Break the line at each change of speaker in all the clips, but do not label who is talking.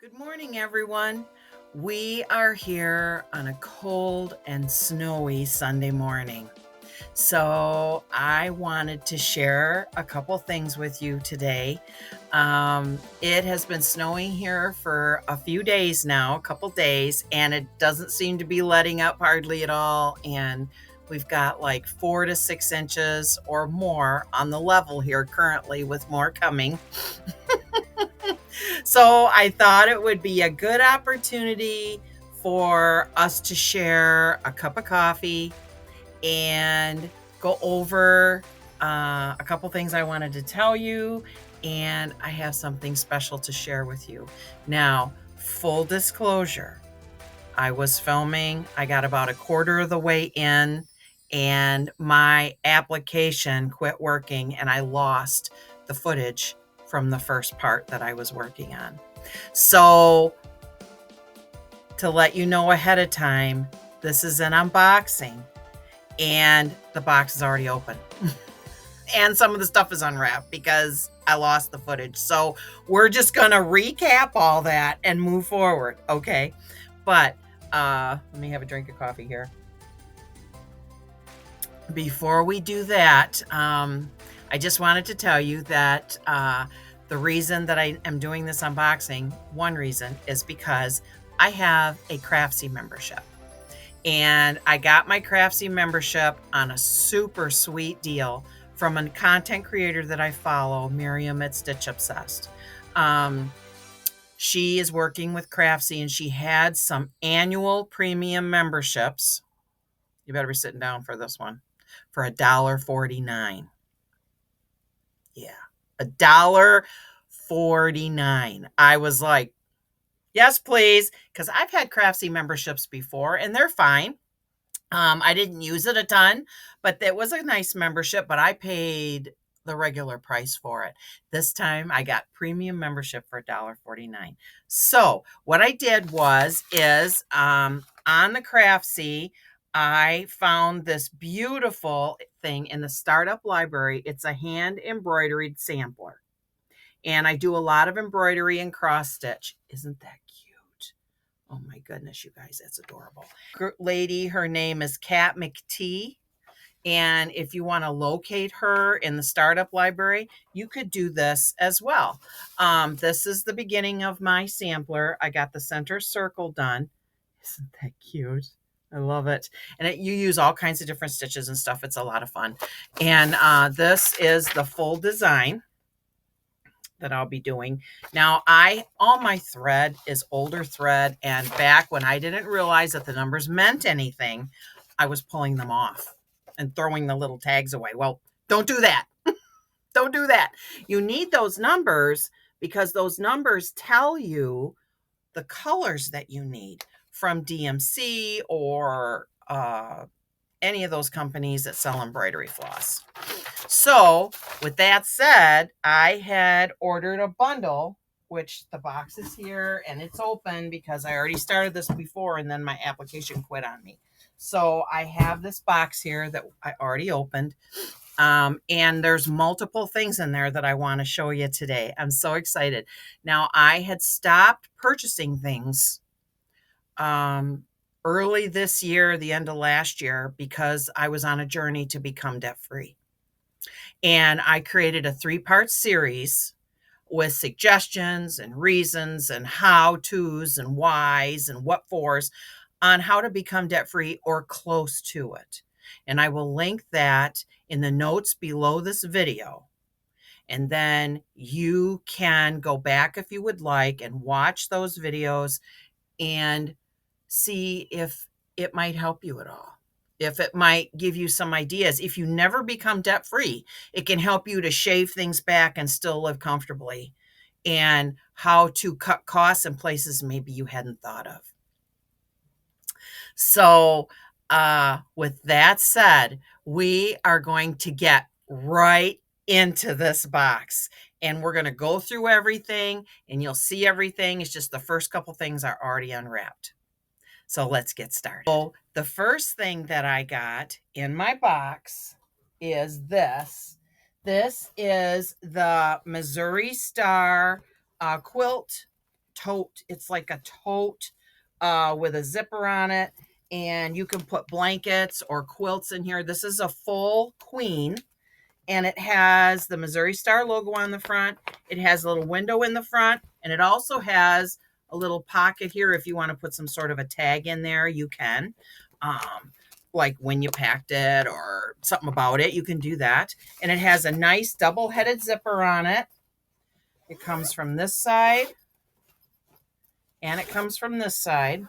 Good morning, everyone. We are here on a cold and snowy Sunday morning. So, I wanted to share a couple things with you today. It has been snowing here for a few days now, a couple days, and it doesn't seem to be letting up hardly at all. And we've got like 4 to 6 inches or more on the level here currently, with more coming. So I thought it would be a good opportunity for us to share a cup of coffee and go over a couple things I wanted to tell you. And I have something special to share with you. Now, full disclosure, I was filming, I got about a quarter of the way in, and my application quit working, and I lost the footage from the first part that I was working on. So, to let you know ahead of time, this is an unboxing, and the box is already open. And some of the stuff is unwrapped because I lost the footage. So, we're just going to recap all that and move forward, okay? But let me have a drink of coffee here. Before we do that, I just wanted to tell you that the reason that I am doing this unboxing, one reason, is because I have a Craftsy membership. And I got my Craftsy membership on a super sweet deal from a content creator that I follow, Miriam at Stitch Obsessed. She is working with Craftsy, and she had some annual premium memberships. You better be sitting down for this one, for $1.49. Yeah, $1.49. I was like, yes, please, because I've had Craftsy memberships before, and they're fine. I didn't use it a ton, but it was a nice membership, but I paid the regular price for it. This time I got premium membership for $1.49. So what I did is on the Craftsy, I found this beautiful thing in the startup library. It's a hand embroidered sampler. And I do a lot of embroidery and cross stitch. Isn't that cute? Oh my goodness, you guys, that's adorable. Lady, her name is Kat McT. And if you want to locate her in the startup library, you could do this as well. This is the beginning of my sampler. I got the center circle done. Isn't that cute? I love it. And you use all kinds of different stitches and stuff. It's a lot of fun. And this is the full design that I'll be doing. Now, all my thread is older thread, and back when I didn't realize that the numbers meant anything, I was pulling them off and throwing the little tags away. Well, don't do that. Don't do that. You need those numbers because those numbers tell you the colors that you need from DMC or any of those companies that sell embroidery floss. So, with that said, I had ordered a bundle, which the box is here and it's open because I already started this before and then my application quit on me. So, I have this box here that I already opened. And there's multiple things in there that I want to show you today. I'm so excited. Now, I had stopped purchasing things early this year, the end of last year, because I was on a journey to become debt free. And I created a 3-part series with suggestions and reasons and how to's and why's and what for's on how to become debt free or close to it. And I will link that in the notes below this video. And then you can go back if you would like and watch those videos and see if it might help you at all. If it might give you some ideas. If you never become debt free, it can help you to shave things back and still live comfortably, and how to cut costs in places maybe you hadn't thought of. So, with that said, we are going to get right into this box, and we're going to go through everything, and you'll see everything. It's just the first couple things are already unwrapped. So let's get started. So the first thing that I got in my box is this. This is the Missouri Star quilt tote. It's like a tote with a zipper on it, and you can put blankets or quilts in here. This is a full queen, and it has the Missouri Star logo on the front. It has a little window in the front, and it also has a little pocket here. If you want to put some sort of a tag in there, you can. Like when you packed it or something about it, you can do that. And it has a nice double-headed zipper on it. It comes from this side, and it comes from this side.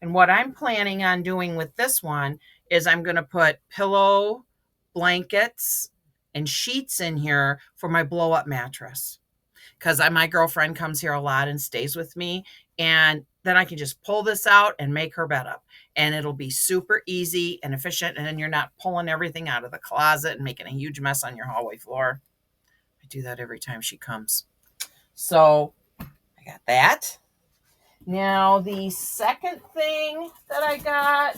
And what I'm planning on doing with this one is I'm going to put pillow, blankets, and sheets in here for my blow-up mattress. Because my girlfriend comes here a lot and stays with me. And then I can just pull this out and make her bed up. And it'll be super easy and efficient. And then you're not pulling everything out of the closet and making a huge mess on your hallway floor. I do that every time she comes. So I got that. Now, the second thing that I got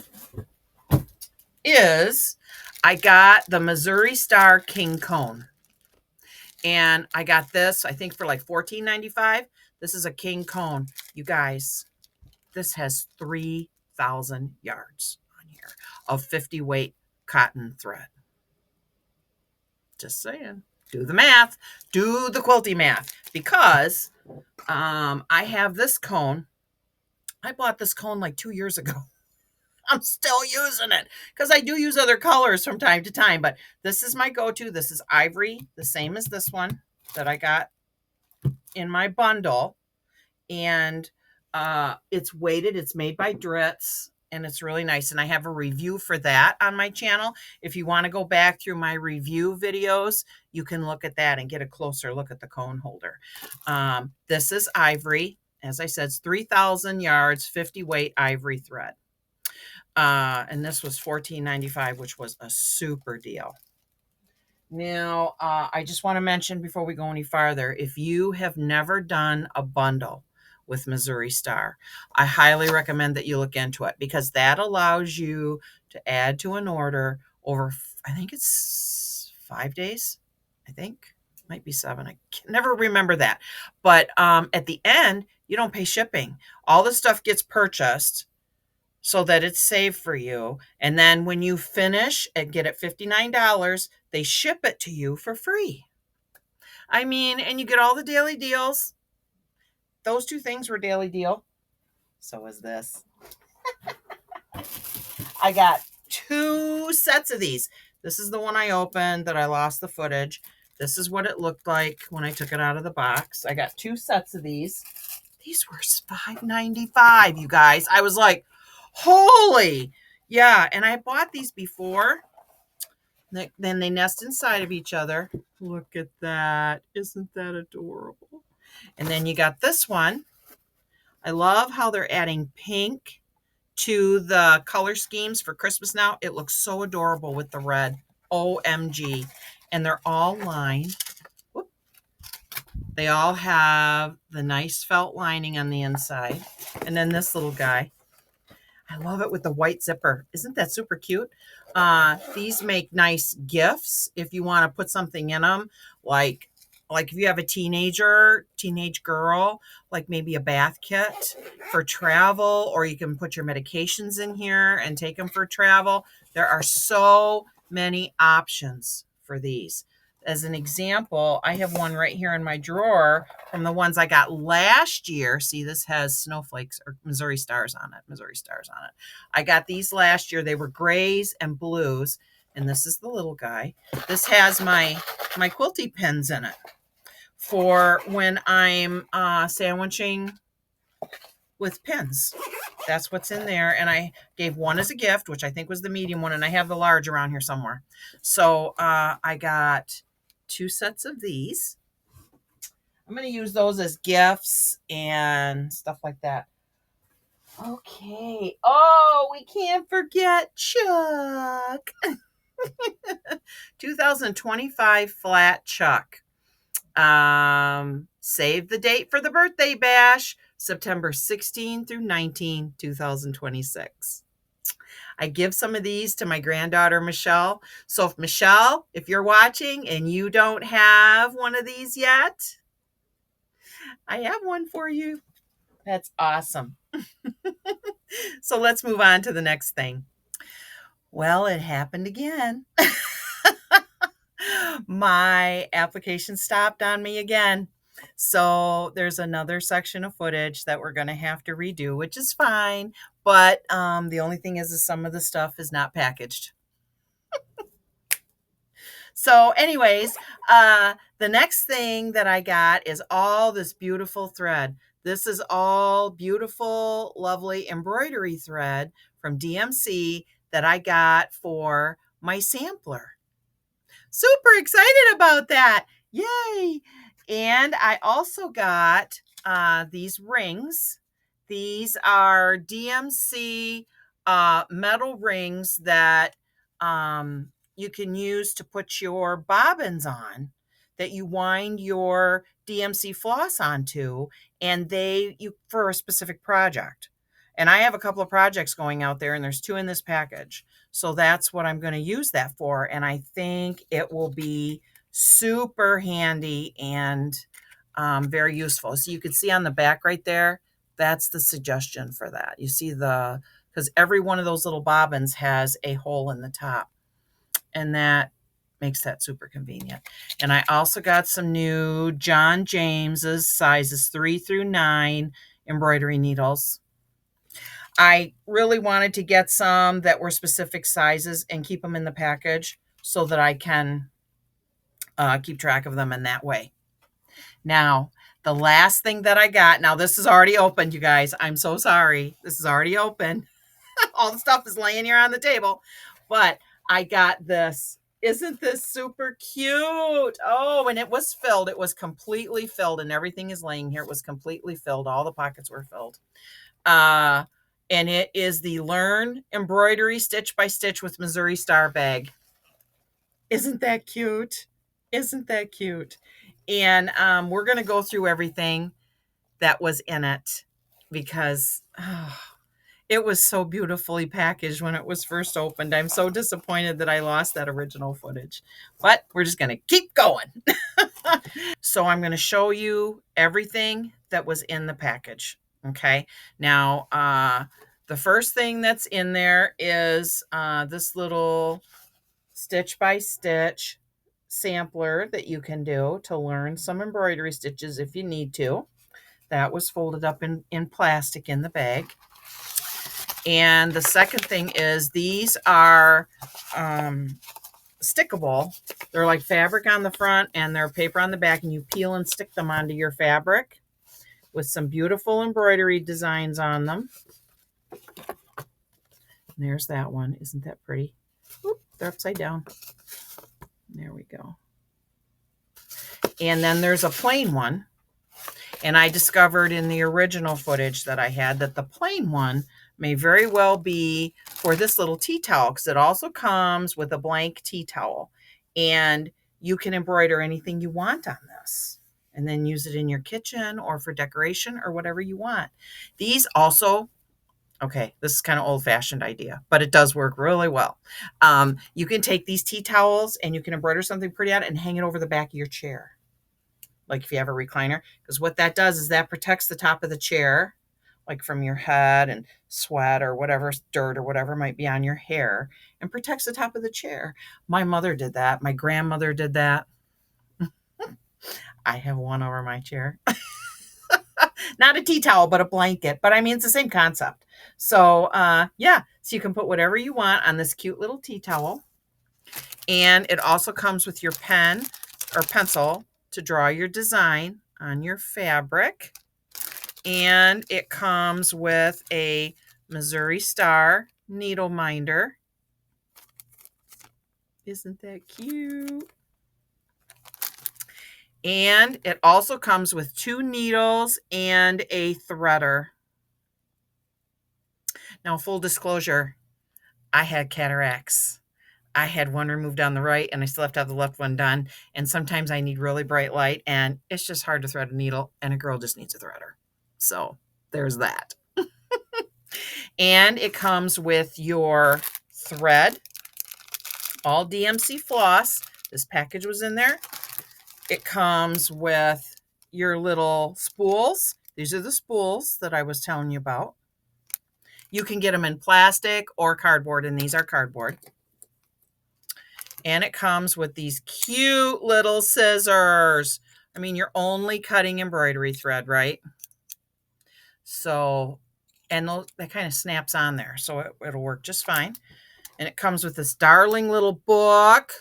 is I got the Missouri Star King Cone. And I got this, I think, for like $14.95. This is a king cone. You guys, this has 3,000 yards on here of 50 weight cotton thread. Just saying. Do the math. Do the quilty math. Because I have this cone. I bought this cone like 2 years ago. I'm still using it because I do use other colors from time to time, but this is my go-to. This is ivory, the same as this one that I got in my bundle. And it's weighted. It's made by Dritz, and it's really nice. And I have a review for that on my channel. If you want to go back through my review videos, you can look at that and get a closer look at the cone holder. This is ivory. As I said, it's 3,000 yards, 50 weight ivory thread. And this was $14.95, which was a super deal. Now, I just want to mention before we go any farther, if you have never done a bundle with Missouri Star, I highly recommend that you look into it because that allows you to add to an order over, I think it's 5 days. I think it might be 7. I can never remember that. But at the end, you don't pay shipping. All the stuff gets purchased so that it's saved for you. And then when you finish and get it $59, they ship it to you for free. I mean, and you get all the daily deals. Those two things were daily deal. So is this. I got 2 sets of these. This is the one I opened that I lost the footage. This is what it looked like when I took it out of the box. I got 2 sets of these. These were $5.95, you guys. I was like, holy. Yeah, and I bought these before. Then they nest inside of each other. Look at that. Isn't that adorable? And then you got this one. I love how they're adding pink to the color schemes for Christmas now. It looks so adorable with the red. OMG. And they're all lined. Whoop. They all have the nice felt lining on the inside. And then this little guy. I love it with the white zipper. Isn't that super cute? These make nice gifts if you want to put something in them, like if you have a teenage girl, like maybe a bath kit for travel, or you can put your medications in here and take them for travel. There are so many options for these. As an example, I have one right here in my drawer from the ones I got last year. See, this has snowflakes or Missouri Stars on it. Missouri Stars on it. I got these last year. They were grays and blues. And this is the little guy. This has my quilty pins in it for when I'm sandwiching with pins. That's what's in there. And I gave one as a gift, which I think was the medium one. And I have the large around here somewhere. So I got 2 sets of these. I'm going to use those as gifts and stuff like that. Okay. Oh, we can't forget Chuck. 2025 flat Chuck. Save the date for the birthday bash, September 16 through 19, 2026. I give some of these to my granddaughter, Michelle. So Michelle, if you're watching and you don't have one of these yet, I have one for you. That's awesome. So let's move on to the next thing. Well, it happened again. My application stopped on me again. So there's another section of footage that we're going to have to redo, which is fine. But the only thing is some of the stuff is not packaged. So, anyways, the next thing that I got is all this beautiful thread. This is all beautiful, lovely embroidery thread from DMC that I got for my sampler. Super excited about that. Yay. And I also got these rings. These are DMC metal rings that you can use to put your bobbins on, that you wind your DMC floss onto, and you for a specific project. And I have a couple of projects going out there, and there's 2 in this package. So that's what I'm going to use that for. And I think it will be super handy and very useful. So you can see on the back right there, that's the suggestion for that. You see because every one of those little bobbins has a hole in the top. And that makes that super convenient. And I also got some new John James's sizes 3 through 9 embroidery needles. I really wanted to get some that were specific sizes and keep them in the package so that I can keep track of them in that way. Now, the last thing that I got, now this is already opened, you guys. I'm so sorry. This is already open. All the stuff is laying here on the table. But I got this. Isn't this super cute? Oh, and it was filled. It was completely filled, and everything is laying here. It was completely filled. All the pockets were filled. And it is the Learn Embroidery Stitch by Stitch with Missouri Star bag. Isn't that cute? Isn't that cute? And we're going to go through everything that was in it because it was so beautifully packaged when it was first opened. I'm so disappointed that I lost that original footage, but we're just going to keep going. So I'm going to show you everything that was in the package. Okay. Now, the first thing that's in there is this little stitch by stitch sampler that you can do to learn some embroidery stitches if you need to. That was folded up in plastic in the bag. And the second thing is these are stickable. They're like fabric on the front and they're paper on the back, and you peel and stick them onto your fabric with some beautiful embroidery designs on them. And there's that one. Isn't that pretty? Oop, they're upside down. There we go. And then there's a plain one. And I discovered in the original footage that I had that the plain one may very well be for this little tea towel, because it also comes with a blank tea towel. And you can embroider anything you want on this and then use it in your kitchen or for decoration or whatever you want. These also, okay, this is kind of old-fashioned idea, but it does work really well. You can take these tea towels and you can embroider something pretty on it and hang it over the back of your chair, like if you have a recliner, because what that does is that protects the top of the chair, like from your head and sweat or whatever, dirt or whatever might be on your hair, and protects the top of the chair. My mother did that. My grandmother did that. I have one over my chair. Not a tea towel, but a blanket. But I mean, it's the same concept. So yeah, so you can put whatever you want on this cute little tea towel. And it also comes with your pen or pencil to draw your design on your fabric. And it comes with a Missouri Star needle minder. Isn't that cute? And it also comes with 2 needles and a threader. Now, full disclosure, I had cataracts. I had one removed on the right, and I still have to have the left one done. And sometimes I need really bright light, and it's just hard to thread a needle, and a girl just needs a threader. So there's that. And it comes with your thread, all DMC floss. This package was in there. It comes with your little spools. These are the spools that I was telling you about. You can get them in plastic or cardboard, and these are cardboard. And it comes with these cute little scissors. I mean, you're only cutting embroidery thread, right? So, and that kind of snaps on there, so it'll work just fine. And it comes with this darling little book.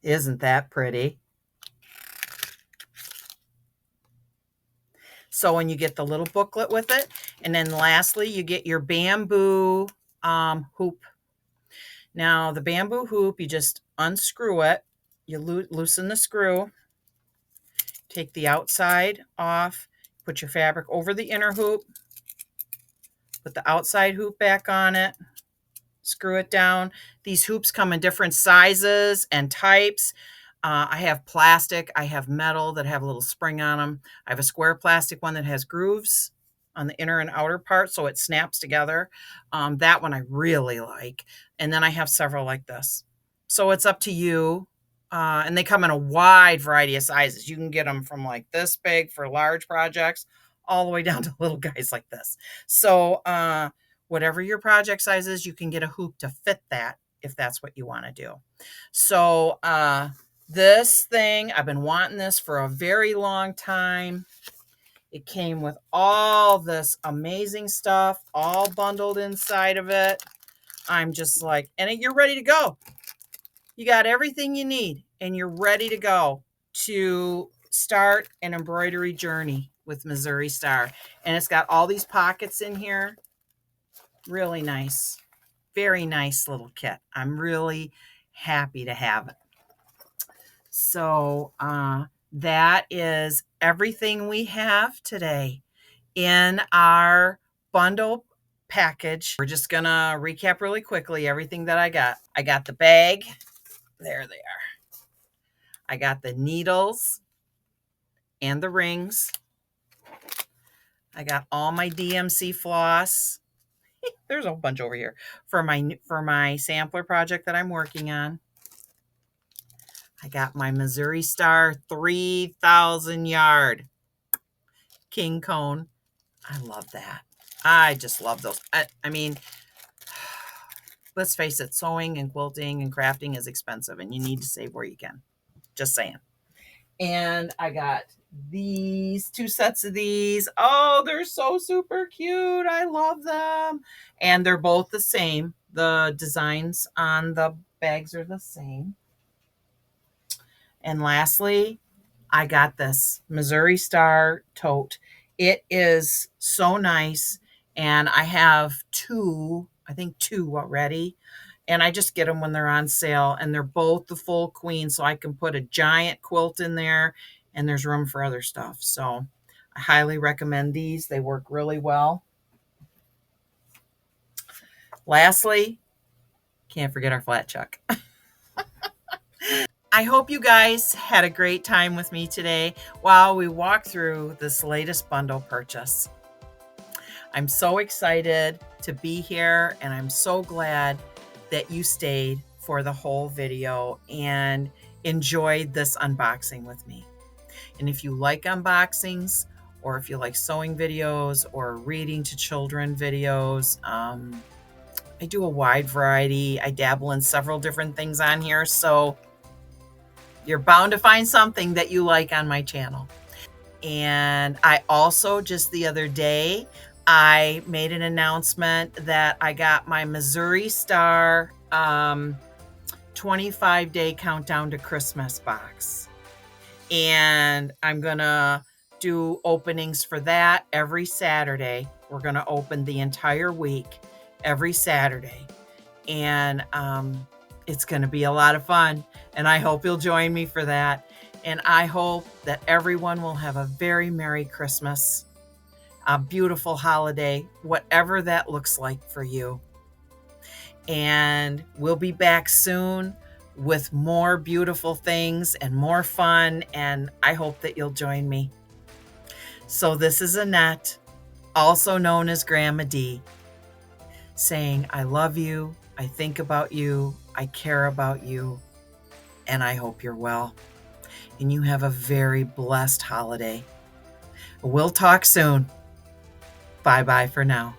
Isn't that pretty? So when you get the little booklet with it, and then lastly, you get your bamboo hoop. Now the bamboo hoop, you just unscrew it, you loosen the screw, take the outside off, put your fabric over the inner hoop, put the outside hoop back on it, screw it down. These hoops come in different sizes and types. I have plastic, I have metal that have a little spring on them. I have a square plastic one that has grooves on the inner and outer part so it snaps together. That one I really like. And then I have several like this. So it's up to you. And they come in a wide variety of sizes. You can get them from like this big for large projects all the way down to little guys like this. So whatever your project size is, you can get a hoop to fit that if that's what you want to do. So this thing, I've been wanting this for a very long time. It came with all this amazing stuff, all bundled inside of it. I'm just like, and you're ready to go. You got everything you need, and you're ready to go to start an embroidery journey with Missouri Star. And it's got all these pockets in here. Really nice. Very nice little kit. I'm really happy to have it. So that is everything we have today in our bundle package. We're just going to recap really quickly everything that I got. I got the bag. There they are. I got the needles and the rings. I got all my DMC floss. There's a whole bunch over here for my sampler project that I'm working on. I got my Missouri Star 3,000 yard king cone. I love that. I just love those. I mean, let's face it, sewing and quilting and crafting is expensive, and you need to save where you can. Just saying. And I got these 2 sets of these. Oh, they're so super cute. I love them. And they're both the same. The designs on the bags are the same. And lastly, I got this Missouri Star tote. It is so nice. And I have I think two already. And I just get them when they're on sale. And they're both the full queen. So I can put a giant quilt in there. And there's room for other stuff. So I highly recommend these. They work really well. Lastly, can't forget our flat chuck. I hope you guys had a great time with me today while we walk through this latest bundle purchase. I'm so excited to be here, and I'm so glad that you stayed for the whole video and enjoyed this unboxing with me. And if you like unboxings, or if you like sewing videos or reading to children videos, I do a wide variety. I dabble in several different things on here, so you're bound to find something that you like on my channel. And I also, just the other day, I made an announcement that I got my Missouri Star 25-day countdown to Christmas box. And I'm going to do openings for that every Saturday. We're going to open the entire week every Saturday. And it's going to be a lot of fun. And I hope you'll join me for that. And I hope that everyone will have a very Merry Christmas, a beautiful holiday, whatever that looks like for you. And we'll be back soon with more beautiful things and more fun. And I hope that you'll join me. So this is Annette, also known as Grandma D, saying I love you, I think about you, I care about you, and I hope you're well. And you have a very blessed holiday. We'll talk soon. Bye bye for now.